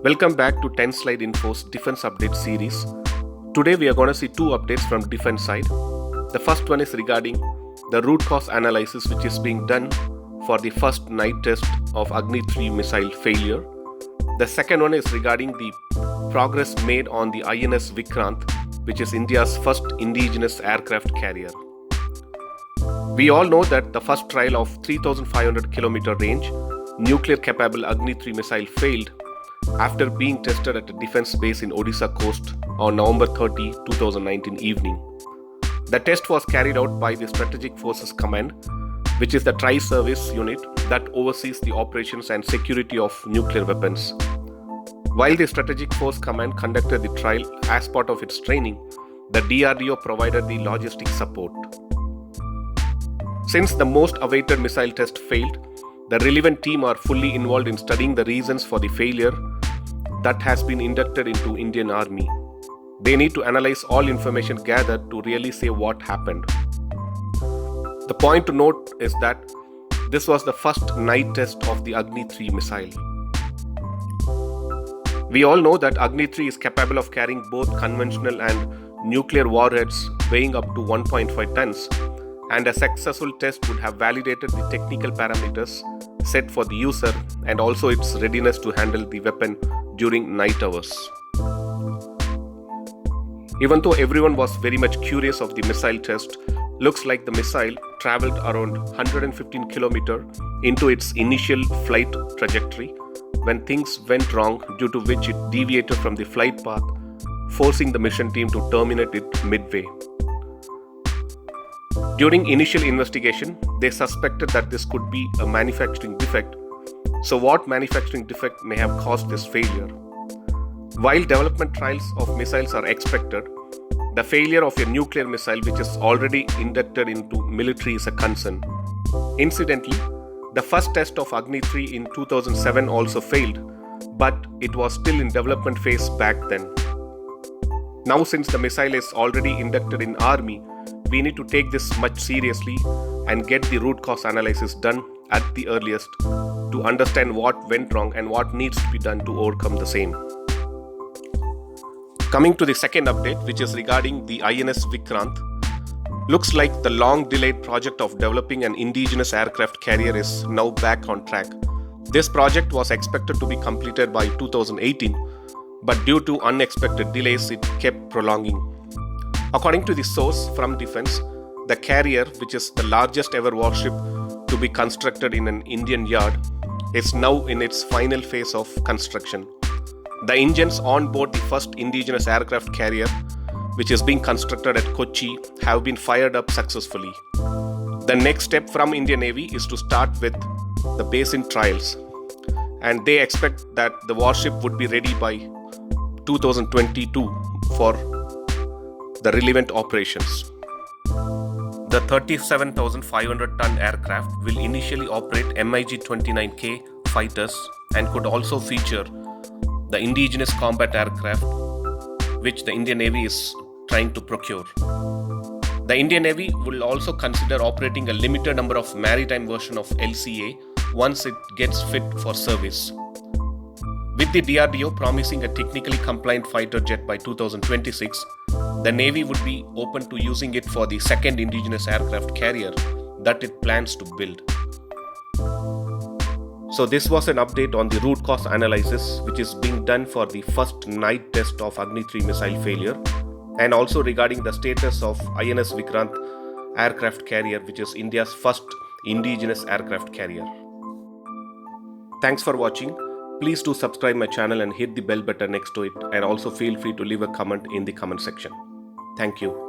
Welcome back to 10 Slide Info's Defense Update series. Today we are going to see two updates from defense side. The first one is regarding the root cause analysis which is being done for the first night test of Agni-III missile failure. The second one is regarding the progress made on the INS Vikrant, which is India's first indigenous aircraft carrier. We all know that the first trial of 3,500 km range nuclear capable Agni-III missile failed after being tested at a defense base in Odisha coast on November 30, 2019 evening. The test was carried out by the Strategic Forces Command, which is the tri-service unit that oversees the operations and security of nuclear weapons. While the Strategic Force Command conducted the trial as part of its training, the DRDO provided the logistic support. Since the most awaited missile test failed, the relevant team are fully involved in studying the reasons for the failure that has been inducted into Indian Army. They need to analyze all information gathered to really say what happened. The point to note is that this was the first night test of the Agni-III missile. We all know that Agni-III is capable of carrying both conventional and nuclear warheads weighing up to 1.5 tons, and a successful test would have validated the technical parameters set for the user and also its readiness to handle the weapon during night hours. Even though everyone was very much curious of the missile test, looks like the missile traveled around 115 km into its initial flight trajectory when things went wrong, due to which it deviated from the flight path, forcing the mission team to terminate it midway. During initial investigation, they suspected that this could be a manufacturing defect. So what manufacturing defect may have caused this failure? While development trials of missiles are expected, the failure of a nuclear missile which is already inducted into military is a concern. Incidentally, the first test of Agni-III in 2007 also failed, but it was still in development phase back then. Now, since the missile is already inducted in Army, we need to take this much seriously and get the root cause analysis done at the earliest to understand what went wrong and what needs to be done to overcome the same. Coming to the second update, which is regarding the INS Vikrant, looks like the long-delayed project of developing an indigenous aircraft carrier is now back on track. This project was expected to be completed by 2018, but due to unexpected delays, it kept prolonging. According to the source from Defense, the carrier, which is the largest ever warship to be constructed in an Indian yard, is now in its final phase of construction. The engines on board the first indigenous aircraft carrier, which is being constructed at Kochi, have been fired up successfully. The next step from Indian Navy is to start with the basin trials, and they expect that the warship would be ready by 2022 for the relevant operations. The 37,500-ton aircraft will initially operate MiG-29K fighters and could also feature the indigenous combat aircraft, which the Indian Navy is trying to procure. The Indian Navy will also consider operating a limited number of maritime version of LCA once it gets fit for service. With the DRDO promising a technically compliant fighter jet by 2026, the Navy would be open to using it for the second indigenous aircraft carrier that it plans to build. So this was an update on the root cause analysis which is being done for the first night test of Agni-III missile failure, and also regarding the status of INS Vikrant aircraft carrier, which is India's first indigenous aircraft carrier. Thanks for watching. Please do subscribe my channel and hit the bell button next to it, and also feel free to leave a comment in the comment section. Thank you.